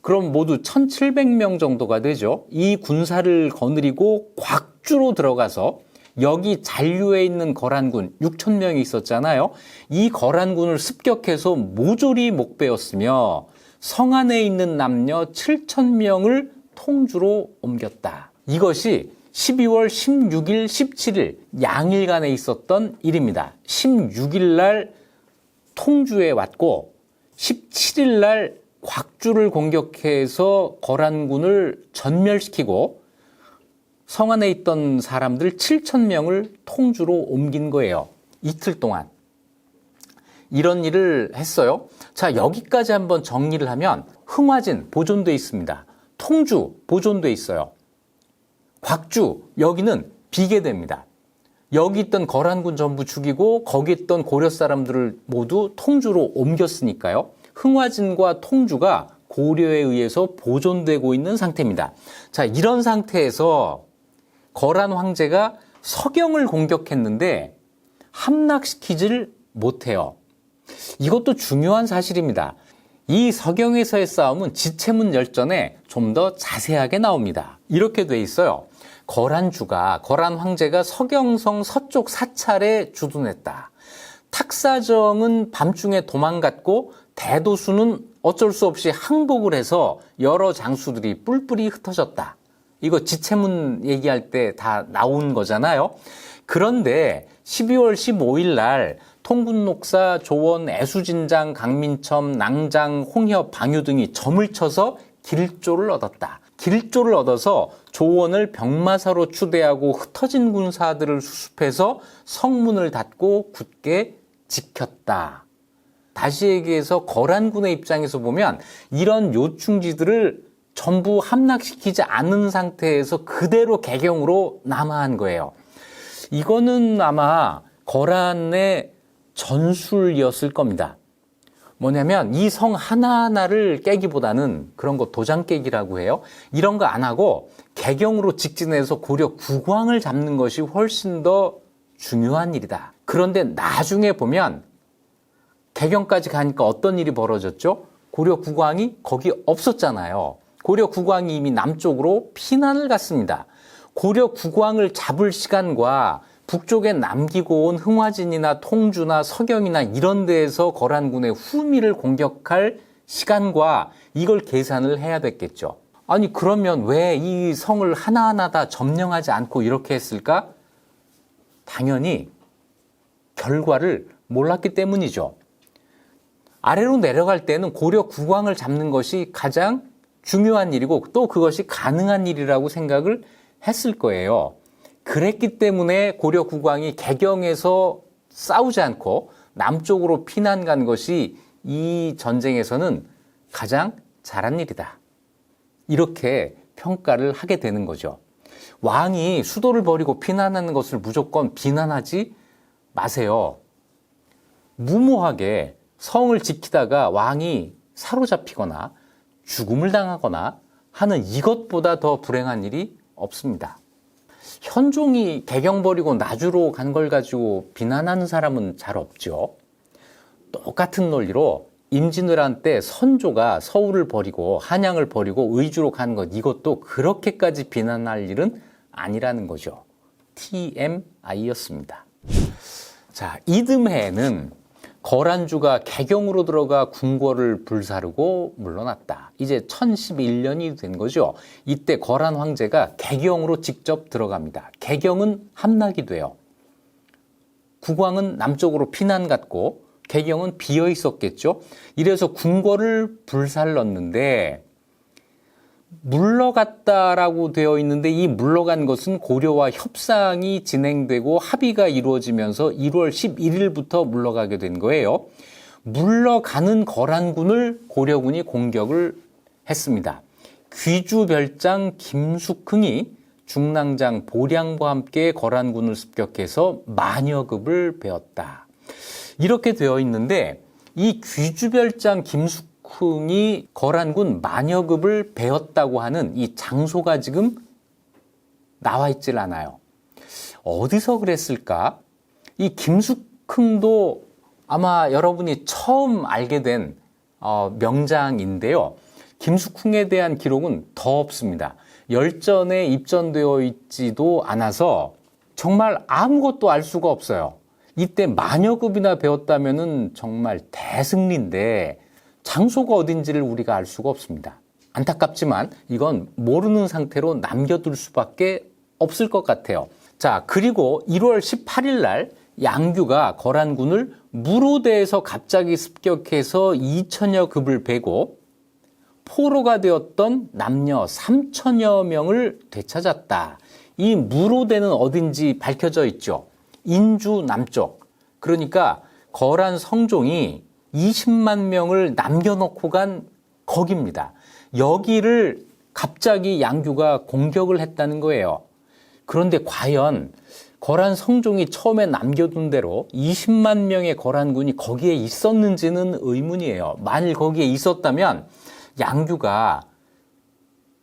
그럼 모두 1,700명 정도가 되죠. 이 군사를 거느리고 곽주로 들어가서 여기 잔류에 있는 거란군 6,000명이 있었잖아요. 이 거란군을 습격해서 모조리 목베었으며 성 안에 있는 남녀 7,000명을 통주로 옮겼다. 이것이 12월 16일, 17일 양일간에 있었던 일입니다. 16일 날 통주에 왔고 17일 날 곽주를 공격해서 거란군을 전멸시키고 성 안에 있던 사람들 7,000명을 통주로 옮긴 거예요. 이틀 동안. 이런 일을 했어요. 자, 여기까지 한번 정리를 하면 흥화진 보존돼 있습니다. 통주 보존돼 있어요. 곽주 여기는 비계됩니다. 여기 있던 거란군 전부 죽이고 거기 있던 고려 사람들을 모두 통주로 옮겼으니까요. 흥화진과 통주가 고려에 의해서 보존되고 있는 상태입니다. 자, 이런 상태에서 거란 황제가 서경을 공격했는데 함락시키질 못해요. 이것도 중요한 사실입니다. 이 서경에서의 싸움은 지체문 열전에 좀 더 자세하게 나옵니다. 이렇게 돼 있어요. 거란 황제가 서경성 서쪽 사찰에 주둔했다. 탁사정은 밤중에 도망갔고 대도수는 어쩔 수 없이 항복을 해서 여러 장수들이 뿔뿔이 흩어졌다. 이거 지체문 얘기할 때 다 나온 거잖아요. 그런데 12월 15일 날 통군녹사, 조원, 애수진장, 강민첨, 낭장, 홍협, 방유 등이 점을 쳐서 길조를 얻었다. 길조를 얻어서 조원을 병마사로 추대하고 흩어진 군사들을 수습해서 성문을 닫고 굳게 지켰다. 다시 얘기해서 거란군의 입장에서 보면 이런 요충지들을 전부 함락시키지 않은 상태에서 그대로 개경으로 남아한 거예요. 이거는 아마 거란의 전술이었을 겁니다. 뭐냐면 이 성 하나하나를 깨기보다는 그런 거 도장 깨기라고 해요. 이런 거 안 하고 개경으로 직진해서 고려 국왕을 잡는 것이 훨씬 더 중요한 일이다. 그런데 나중에 보면 개경까지 가니까 어떤 일이 벌어졌죠? 고려 국왕이 거기 없었잖아요. 고려 국왕이 이미 남쪽으로 피난을 갔습니다. 고려 국왕을 잡을 시간과 북쪽에 남기고 온 흥화진이나 통주나 서경이나 이런 데에서 거란군의 후미를 공격할 시간과 이걸 계산을 해야 됐겠죠. 아니 그러면 왜 이 성을 하나하나 다 점령하지 않고 이렇게 했을까? 당연히 결과를 몰랐기 때문이죠. 아래로 내려갈 때는 고려 국왕을 잡는 것이 가장 중요한 일이고 또 그것이 가능한 일이라고 생각을 했을 거예요. 그랬기 때문에 고려 국왕이 개경에서 싸우지 않고 남쪽으로 피난 간 것이 이 전쟁에서는 가장 잘한 일이다. 이렇게 평가를 하게 되는 거죠. 왕이 수도를 버리고 피난하는 것을 무조건 비난하지 마세요. 무모하게 성을 지키다가 왕이 사로잡히거나 죽음을 당하거나 하는 이것보다 더 불행한 일이 없습니다. 현종이 개경 버리고 나주로 간 걸 가지고 비난하는 사람은 잘 없죠. 똑같은 논리로 임진왜란 때 선조가 서울을 버리고 한양을 버리고 의주로 간 것, 이것도 그렇게까지 비난할 일은 아니라는 거죠. TMI였습니다. 자, 이듬해에는 거란주가 개경으로 들어가 궁궐을 불사르고 물러났다. 이제 1011년이 된 거죠. 이때 거란 황제가 개경으로 직접 들어갑니다. 개경은 함락이 돼요. 국왕은 남쪽으로 피난 갔고 개경은 비어 있었겠죠. 이래서 궁궐을 불살렀는데 물러갔다라고 되어 있는데 이 물러간 것은 고려와 협상이 진행되고 합의가 이루어지면서 1월 11일부터 물러가게 된 거예요. 물러가는 거란군을 고려군이 공격을 했습니다. 귀주별장 김숙흥이 중랑장 보량과 함께 거란군을 습격해서 만여급을 베었다. 이렇게 되어 있는데 이 귀주별장 김숙흥이 거란군 만여급을 베었다고 하는 이 장소가 지금 나와 있질 않아요. 어디서 그랬을까? 이 김숙흥도 아마 여러분이 처음 알게 된 명장인데요. 김숙흥에 대한 기록은 더 없습니다. 열전에 입전되어 있지도 않아서 정말 아무것도 알 수가 없어요. 이때 만여급이나 배웠다면은 정말 대승리인데 장소가 어딘지를 우리가 알 수가 없습니다. 안타깝지만 이건 모르는 상태로 남겨둘 수밖에 없을 것 같아요. 자, 그리고 1월 18일 날 양규가 거란군을 무로대에서 갑자기 습격해서 2천여 급을 베고 포로가 되었던 남녀 3천여 명을 되찾았다. 이 무로대는 어딘지 밝혀져 있죠. 인주 남쪽. 그러니까 거란 성종이 20만 명을 남겨놓고 간 거기입니다. 여기를 갑자기 양규가 공격을 했다는 거예요. 그런데 과연 거란 성종이 처음에 남겨둔 대로 20만 명의 거란군이 거기에 있었는지는 의문이에요. 만일 거기에 있었다면 양규가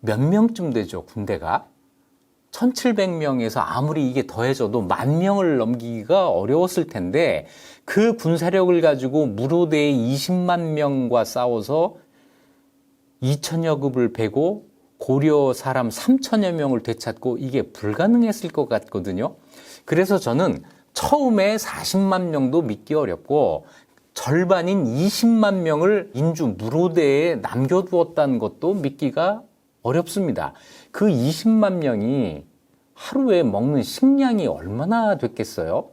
몇 명쯤 되죠, 군대가? 1700명에서 아무리 이게 더해져도 10,000명을 넘기기가 어려웠을 텐데 그 군사력을 가지고 무로대의 20만 명과 싸워서 2천여 급을 베고 고려 사람 3천여 명을 되찾고 이게 불가능했을 것 같거든요. 그래서 저는 처음에 40만 명도 믿기 어렵고 절반인 20만 명을 인주 무로대에 남겨두었다는 것도 믿기가 어렵습니다. 그 20만 명이 하루에 먹는 식량이 얼마나 됐겠어요?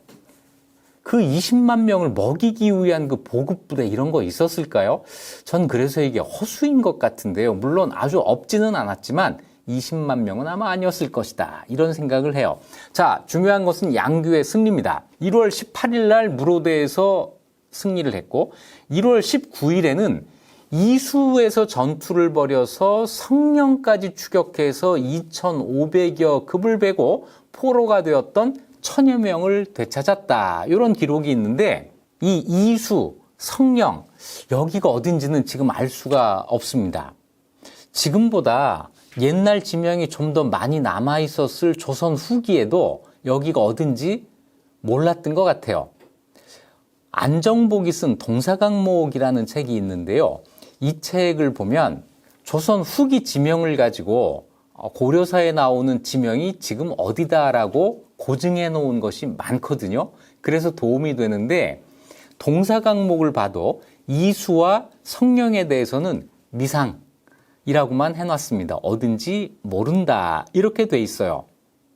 그 20만 명을 먹이기 위한 그 보급부대 이런 거 있었을까요? 전 그래서 이게 허수인 것 같은데요. 물론 아주 없지는 않았지만 20만 명은 아마 아니었을 것이다. 이런 생각을 해요. 자, 중요한 것은 양규의 승리입니다. 1월 18일 날 무로대에서 승리를 했고 1월 19일에는 이수에서 전투를 벌여서 성령까지 추격해서 2,500여 급을 베고 포로가 되었던 1,000여 명을 되찾았다. 이런 기록이 있는데 이 이수, 성령, 여기가 어딘지는 지금 알 수가 없습니다. 지금보다 옛날 지명이 좀 더 많이 남아있었을 조선 후기에도 여기가 어딘지 몰랐던 것 같아요. 안정복이 쓴 동사강목이라는 책이 있는데요. 이 책을 보면 조선 후기 지명을 가지고 고려사에 나오는 지명이 지금 어디다라고 고증해 놓은 것이 많거든요. 그래서 도움이 되는데 동사강목을 봐도 이수와 성령에 대해서는 미상이라고만 해놨습니다. 어딘지 모른다 이렇게 돼 있어요.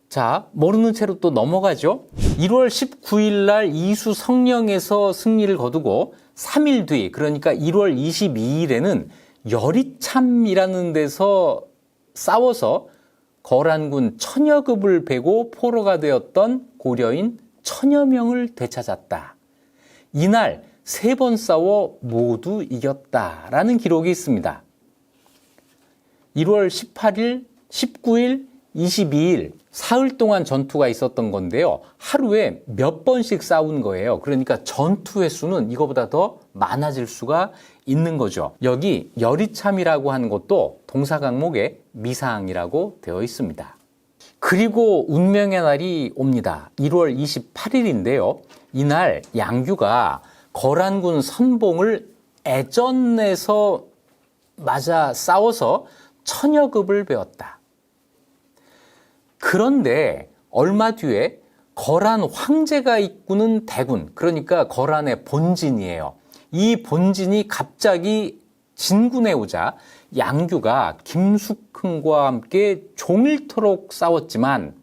자, 모르는 채로 또 넘어가죠. 1월 19일 날 이수 성령에서 승리를 거두고 3일 뒤, 그러니까 1월 22일에는 여리참이라는 데서 싸워서 거란군 1,000여 급을 베고 포로가 되었던 고려인 1,000여 명을 되찾았다. 이날 3번 싸워 모두 이겼다라는 기록이 있습니다. 1월 18일, 19일, 22일 사흘 동안 전투가 있었던 건데요. 하루에 몇 번씩 싸운 거예요. 그러니까 전투 횟수는 이거보다 더 많아질 수가 있는 거죠. 여기 여리참이라고 하는 것도 동사강목에 미상이라고 되어 있습니다. 그리고 운명의 날이 옵니다. 1월 28일인데요. 이날 양규가 거란군 선봉을 애전에서 맞아 싸워서 천여급을 배웠다. 그런데 얼마 뒤에 거란 황제가 이끄는 대군, 그러니까 거란의 본진이에요. 이 본진이 갑자기 진군해 오자 양규가 김숙흥과 함께 종일토록 싸웠지만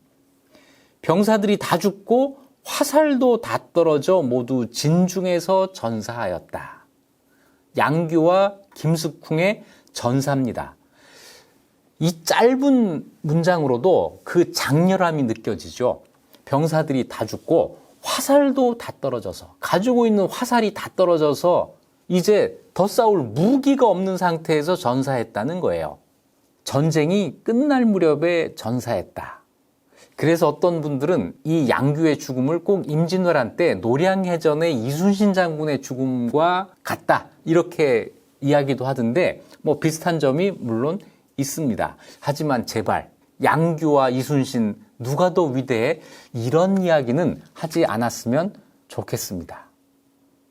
병사들이 다 죽고 화살도 다 떨어져 모두 진중에서 전사하였다. 양규와 김숙흥의 전사입니다. 이 짧은 문장으로도 그 장렬함이 느껴지죠. 병사들이 다 죽고 화살도 다 떨어져서, 가지고 있는 화살이 다 떨어져서 이제 더 싸울 무기가 없는 상태에서 전사했다는 거예요. 전쟁이 끝날 무렵에 전사했다. 그래서 어떤 분들은 이 양규의 죽음을 꼭 임진왜란 때 노량해전의 이순신 장군의 죽음과 같다, 이렇게 이야기도 하던데 뭐 비슷한 점이 물론 있습니다. 하지만 제발 양규와 이순신 누가 더 위대해? 이런 이야기는 하지 않았으면 좋겠습니다.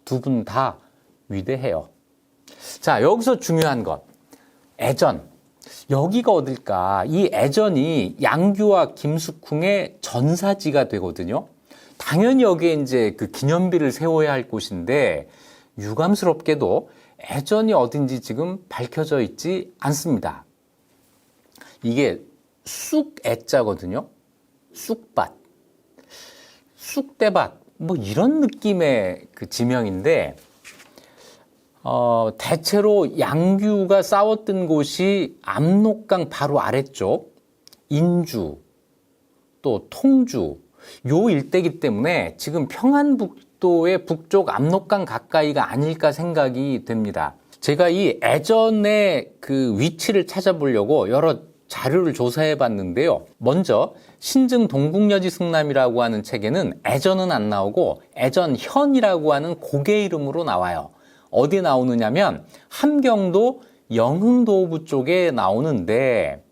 두 분 다 위대해요. 자, 여기서 중요한 것, 애전. 여기가 어딜까? 이 애전이 양규와 김숙흥의 전사지가 되거든요. 당연히 여기에 이제 그 기념비를 세워야 할 곳인데 유감스럽게도 애전이 어딘지 지금 밝혀져 있지 않습니다. 이게 쑥애자거든요. 쑥밭, 쑥대밭, 뭐 이런 느낌의 그 지명인데 대체로 양규가 싸웠던 곳이 압록강 바로 아래쪽 인주, 또 통주 요 일대이기 때문에 지금 평안북도의 북쪽 압록강 가까이가 아닐까 생각이 됩니다. 제가 이 애전의 그 위치를 찾아보려고 여러 자료를 조사해 봤는데요. 먼저 신증 동국여지 승남이라고 하는 책에는 애전은 안 나오고 애전현이라고 하는 고개 이름으로 나와요. 어디 나오느냐면 함경도 영흥도부 쪽에 나오는데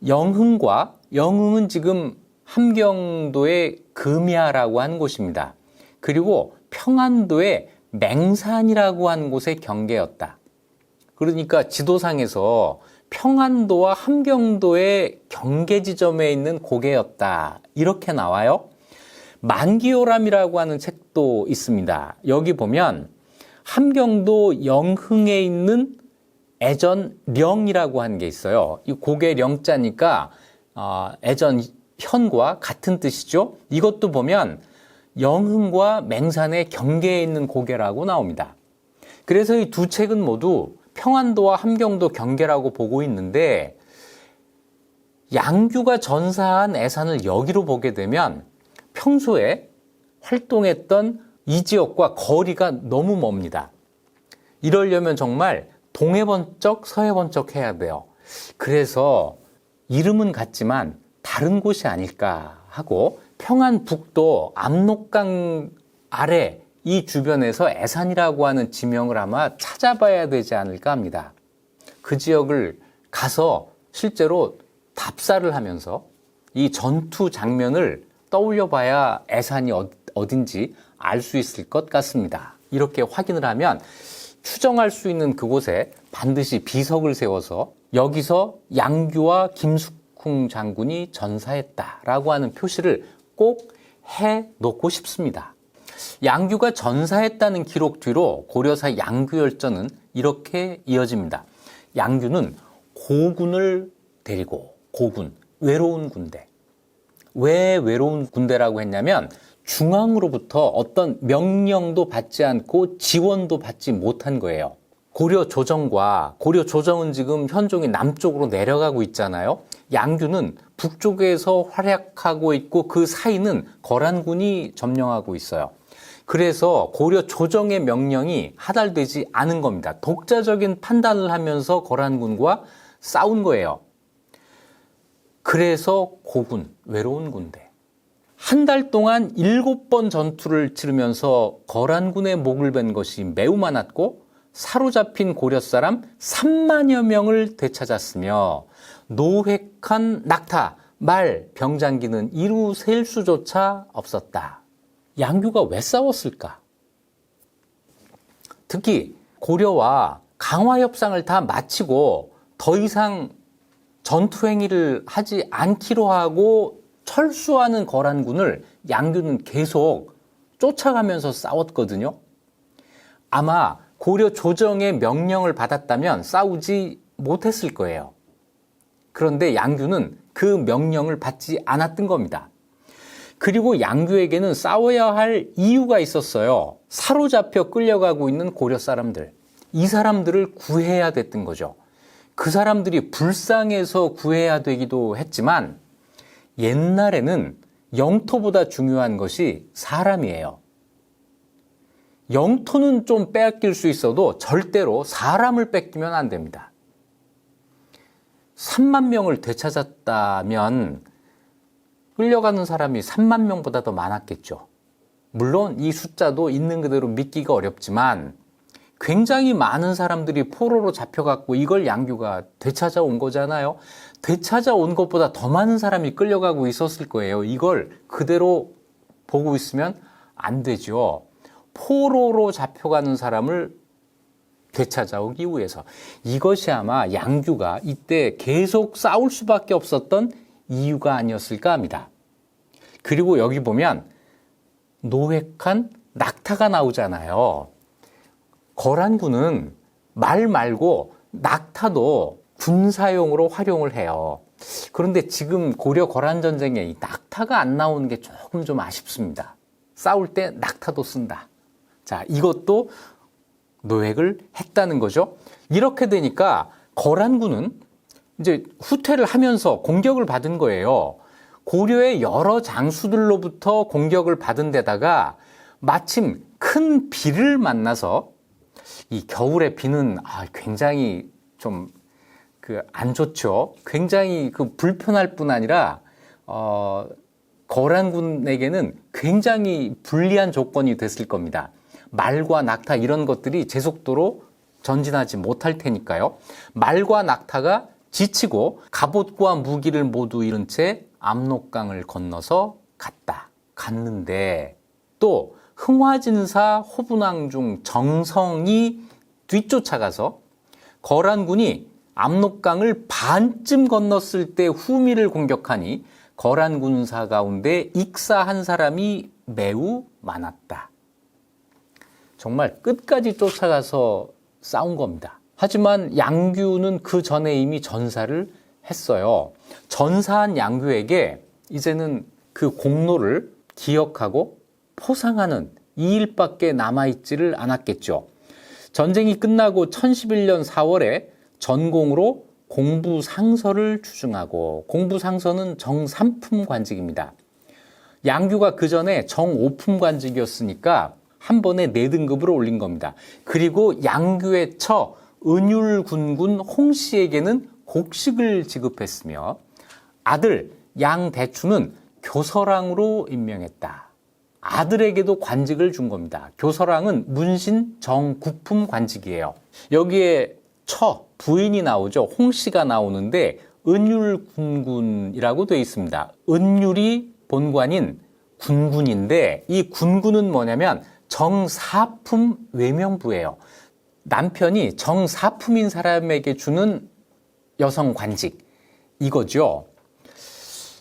영흥은 지금 함경도의 금야라고 하는 곳입니다. 그리고 평안도의 맹산이라고 하는 곳의 경계였다. 그러니까 지도상에서 평안도와 함경도의 경계 지점에 있는 고개였다, 이렇게 나와요. 만기요람이라고 하는 책도 있습니다. 여기 보면 함경도 영흥에 있는 애전령이라고 하는 게 있어요. 이 고개 령자니까 애전현과 같은 뜻이죠. 이것도 보면 영흥과 맹산의 경계에 있는 고개라고 나옵니다. 그래서 이 두 책은 모두 평안도와 함경도 경계라고 보고 있는데 양규가 전사한 애산을 여기로 보게 되면 평소에 활동했던 이 지역과 거리가 너무 멉니다. 이러려면 정말 동해 번쩍 서해 번쩍 해야 돼요. 그래서 이름은 같지만 다른 곳이 아닐까 하고 평안북도 압록강 아래 이 주변에서 애산이라고 하는 지명을 아마 찾아봐야 되지 않을까 합니다. 그 지역을 가서 실제로 답사를 하면서 이 전투 장면을 떠올려 봐야 애산이 어딘지 알 수 있을 것 같습니다. 이렇게 확인을 하면 추정할 수 있는 그곳에 반드시 비석을 세워서 여기서 양규와 김숙흥 장군이 전사했다라고 하는 표시를 꼭 해놓고 싶습니다. 양규가 전사했다는 기록 뒤로 고려사 양규열전은 이렇게 이어집니다. 양규는 고군을 데리고, 고군, 외로운 군대. 왜 외로운 군대라고 했냐면 중앙으로부터 어떤 명령도 받지 않고 지원도 받지 못한 거예요. 고려 조정은 지금 현종이 남쪽으로 내려가고 있잖아요. 양규는 북쪽에서 활약하고 있고 그 사이는 거란군이 점령하고 있어요. 그래서 고려 조정의 명령이 하달되지 않은 겁니다. 독자적인 판단을 하면서 거란군과 싸운 거예요. 그래서 고군, 외로운 군대. 한 달 동안 7번 전투를 치르면서 거란군의 목을 벤 것이 매우 많았고 사로잡힌 고려 사람 3만여 명을 되찾았으며 노획한 낙타, 말, 병장기는 이루 셀 수조차 없었다. 양규가 왜 싸웠을까? 특히 고려와 강화 협상을 다 마치고 더 이상 전투 행위를 하지 않기로 하고 철수하는 거란군을 양규는 계속 쫓아가면서 싸웠거든요. 아마 고려 조정의 명령을 받았다면 싸우지 못했을 거예요. 그런데 양규는 그 명령을 받지 않았던 겁니다. 그리고 양규에게는 싸워야 할 이유가 있었어요. 사로잡혀 끌려가고 있는 고려 사람들. 이 사람들을 구해야 됐던 거죠. 그 사람들이 불쌍해서 구해야 되기도 했지만 옛날에는 영토보다 중요한 것이 사람이에요. 영토는 좀 빼앗길 수 있어도 절대로 사람을 뺏기면 안 됩니다. 3만 명을 되찾았다면 끌려가는 사람이 3만 명보다 더 많았겠죠. 물론 이 숫자도 있는 그대로 믿기가 어렵지만 굉장히 많은 사람들이 포로로 잡혀갔고 이걸 양규가 되찾아온 거잖아요. 되찾아온 것보다 더 많은 사람이 끌려가고 있었을 거예요. 이걸 그대로 보고 있으면 안 되죠. 포로로 잡혀가는 사람을 되찾아오기 위해서. 이것이 아마 양규가 이때 계속 싸울 수밖에 없었던 이유가 아니었을까 합니다. 그리고 여기 보면 노획한 낙타가 나오잖아요. 거란군은 말 말고 낙타도 군사용으로 활용을 해요. 그런데 지금 고려 거란 전쟁에 이 낙타가 안 나오는 게 조금 좀 아쉽습니다. 싸울 때 낙타도 쓴다. 자, 이것도 노획을 했다는 거죠. 이렇게 되니까 거란군은 이제 후퇴를 하면서 공격을 받은 거예요. 고려의 여러 장수들로부터 공격을 받은 데다가 마침 큰 비를 만나서 이 겨울의 비는 굉장히 좀 안 좋죠. 굉장히 불편할 뿐 아니라 거란군에게는 굉장히 불리한 조건이 됐을 겁니다. 말과 낙타 이런 것들이 제속도로 전진하지 못할 테니까요. 말과 낙타가 지치고 갑옷과 무기를 모두 잃은 채 압록강을 건너서 갔는데 또 흥화진사 호분왕중 정성이 뒤쫓아가서 거란군이 압록강을 반쯤 건넜을 때 후미를 공격하니 거란군사 가운데 익사 한 사람이 매우 많았다. 정말 끝까지 쫓아가서 싸운 겁니다. 하지만 양규는 그 전에 이미 전사를 했어요. 전사한 양규에게 이제는 그 공로를 기억하고 포상하는 이 일밖에 남아있지를 않았겠죠. 전쟁이 끝나고 1011년 4월에 전공으로 공부상서를 추증하고, 공부상서는 정삼품 관직입니다. 양규가 그 전에 정오품 관직이었으니까 한 번에 4등급으로 올린 겁니다. 그리고 양규의 처 은율군군 홍씨에게는 곡식을 지급했으며 아들 양대추는 교서랑으로 임명했다. 아들에게도 관직을 준 겁니다. 교서랑은 문신 정국품 관직이에요. 여기에 처 부인이 나오죠. 홍씨가 나오는데 은율군군이라고 되어 있습니다. 은율이 본관인 군군인데 이 군군은 뭐냐면 정사품 외명부예요. 남편이 정사품인 사람에게 주는 여성 관직 이거죠.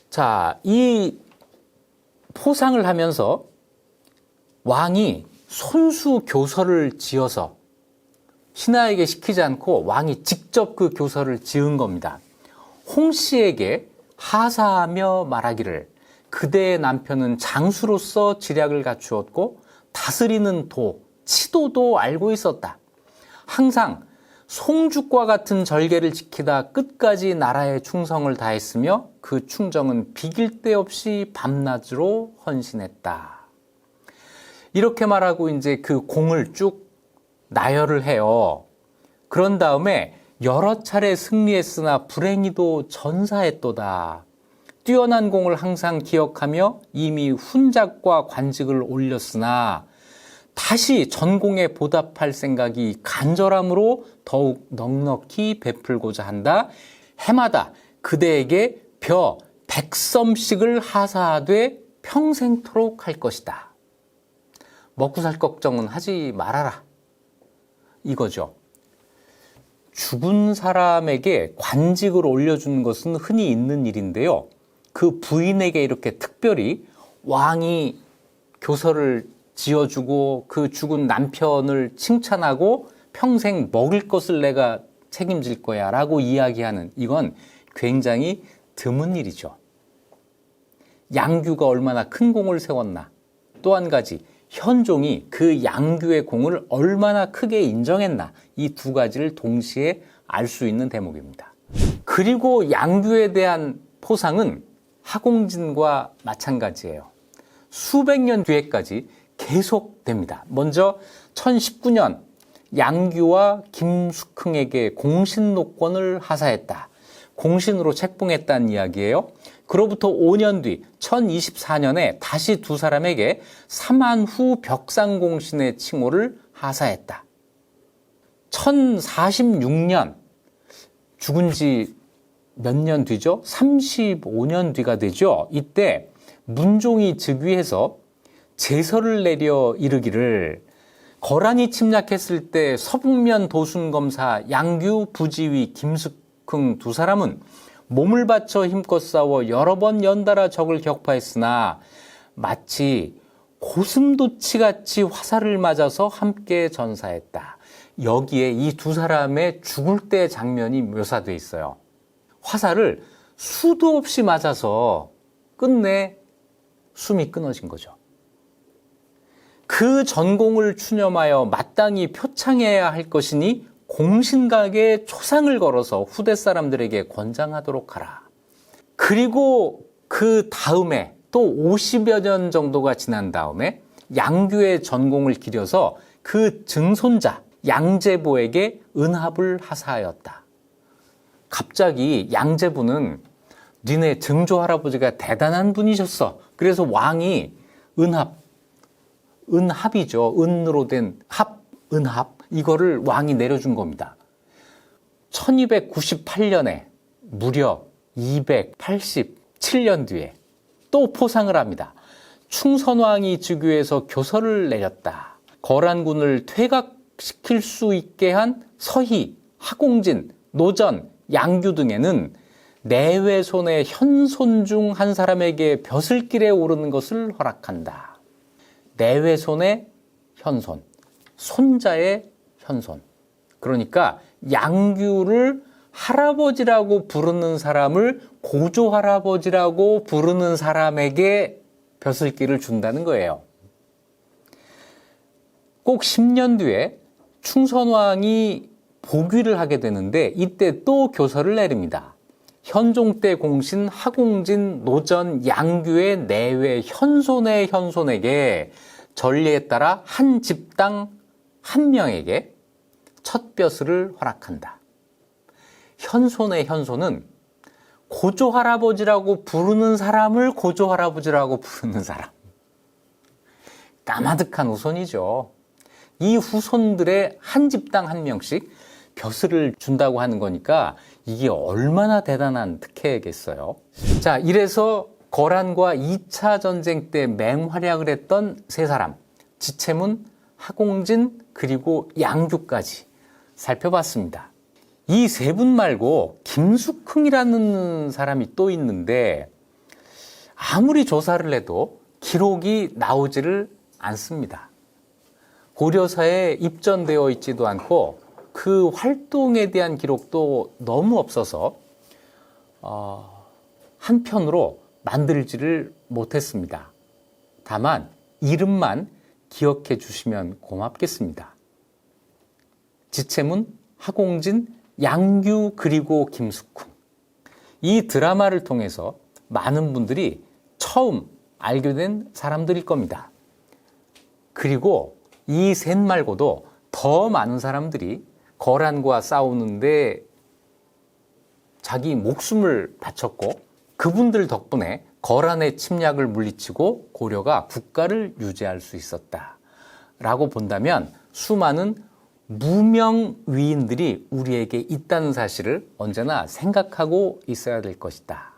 자, 이 포상을 하면서 왕이 손수 교서를 지어서 신하에게 시키지 않고 왕이 직접 그 교서를 지은 겁니다. 홍씨에게 하사하며 말하기를 그대의 남편은 장수로서 지략을 갖추었고 다스리는 치도도 알고 있었다. 항상 송죽과 같은 절개를 지키다 끝까지 나라에 충성을 다했으며 그 충정은 비길 데 없이 밤낮으로 헌신했다. 이렇게 말하고 이제 그 공을 쭉 나열을 해요. 그런 다음에 여러 차례 승리했으나 불행히도 전사했도다. 뛰어난 공을 항상 기억하며 이미 훈작과 관직을 올렸으나 다시 전공에 보답할 생각이 간절함으로 더욱 넉넉히 베풀고자 한다. 해마다 그대에게 벼, 백섬씩을 하사하되 평생토록 할 것이다. 먹고 살 걱정은 하지 말아라. 이거죠. 죽은 사람에게 관직을 올려주는 것은 흔히 있는 일인데요. 그 부인에게 이렇게 특별히 왕이 교서를 지어주고 그 죽은 남편을 칭찬하고 평생 먹을 것을 내가 책임질 거야 라고 이야기하는, 이건 굉장히 드문 일이죠. 양규가 얼마나 큰 공을 세웠나. 또 한 가지, 현종이 그 양규의 공을 얼마나 크게 인정했나. 이 두 가지를 동시에 알 수 있는 대목입니다. 그리고 양규에 대한 포상은 하공진과 마찬가지예요. 수백 년 뒤에까지 계속됩니다. 먼저 1019년 양규와 김숙흥에게 공신노권을 하사했다. 공신으로 책봉했다는 이야기예요. 그로부터 5년 뒤 1024년에 다시 두 사람에게 삼한후 벽상공신의 칭호를 하사했다. 1046년, 죽은 지 몇 년 뒤죠? 35년 뒤가 되죠. 이때 문종이 즉위해서 제서를 내려 이르기를, 거란이 침략했을 때 서북면 도순검사 양규, 부지위, 김숙흥 두 사람은 몸을 바쳐 힘껏 싸워 여러 번 연달아 적을 격파했으나 마치 고슴도치같이 화살을 맞아서 함께 전사했다. 여기에 이 두 사람의 죽을 때 장면이 묘사되어 있어요. 화살을 수도 없이 맞아서 끝내 숨이 끊어진 거죠. 그 전공을 추념하여 마땅히 표창해야 할 것이니 공신각에 초상을 걸어서 후대 사람들에게 권장하도록 하라. 그리고 그 다음에 또 50여 년 정도가 지난 다음에 양규의 전공을 기려서 그 증손자 양제보에게 은합을 하사하였다. 갑자기 양제보는 니네 증조 할아버지가 대단한 분이셨어. 그래서 왕이 은합이죠. 은으로 된 은합, 이거를 왕이 내려준 겁니다. 1298년에 무려 287년 뒤에 또 포상을 합니다. 충선왕이 즉위해서 교서를 내렸다. 거란군을 퇴각시킬 수 있게 한 서희, 하공진, 노전, 양규 등에는 내외손의 현손 중 한 사람에게 벼슬길에 오르는 것을 허락한다. 내외손의 현손, 손자의 현손. 그러니까 양규를 할아버지라고 부르는 사람을 고조 할아버지라고 부르는 사람에게 벼슬길을 준다는 거예요. 꼭 10년 뒤에 충선왕이 복위를 하게 되는데 이때 또 교서를 내립니다. 현종 때 공신 하공진, 노전, 양규의 내외 현손의 현손에게 전례에 따라 한 집당 한 명에게 첫 벼슬을 허락한다. 현손의 현손은 고조 할아버지라고 부르는 사람을 고조 할아버지라고 부르는 사람. 까마득한 후손이죠. 이 후손들의 한 집당 한 명씩 벼슬을 준다고 하는 거니까 이게 얼마나 대단한 특혜겠어요. 자, 이래서 거란과 2차 전쟁 때 맹활약을 했던 세 사람, 지체문, 하공진, 그리고 양규까지 살펴봤습니다. 이 세 분 말고 김숙흥이라는 사람이 또 있는데 아무리 조사를 해도 기록이 나오지를 않습니다. 고려사에 입전되어 있지도 않고 그 활동에 대한 기록도 너무 없어서 한편으로 만들지를 못했습니다. 다만 이름만 기억해 주시면 고맙겠습니다. 지체문, 하공진, 양규, 그리고 김숙흥. 이 드라마를 통해서 많은 분들이 처음 알게 된 사람들일 겁니다. 그리고 이 셋 말고도 더 많은 사람들이 거란과 싸우는데 자기 목숨을 바쳤고 그분들 덕분에 거란의 침략을 물리치고 고려가 국가를 유지할 수 있었다라고 본다면 수많은 무명 위인들이 우리에게 있다는 사실을 언제나 생각하고 있어야 될 것이다.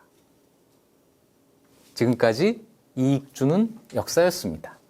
지금까지 이익 주는 역사였습니다.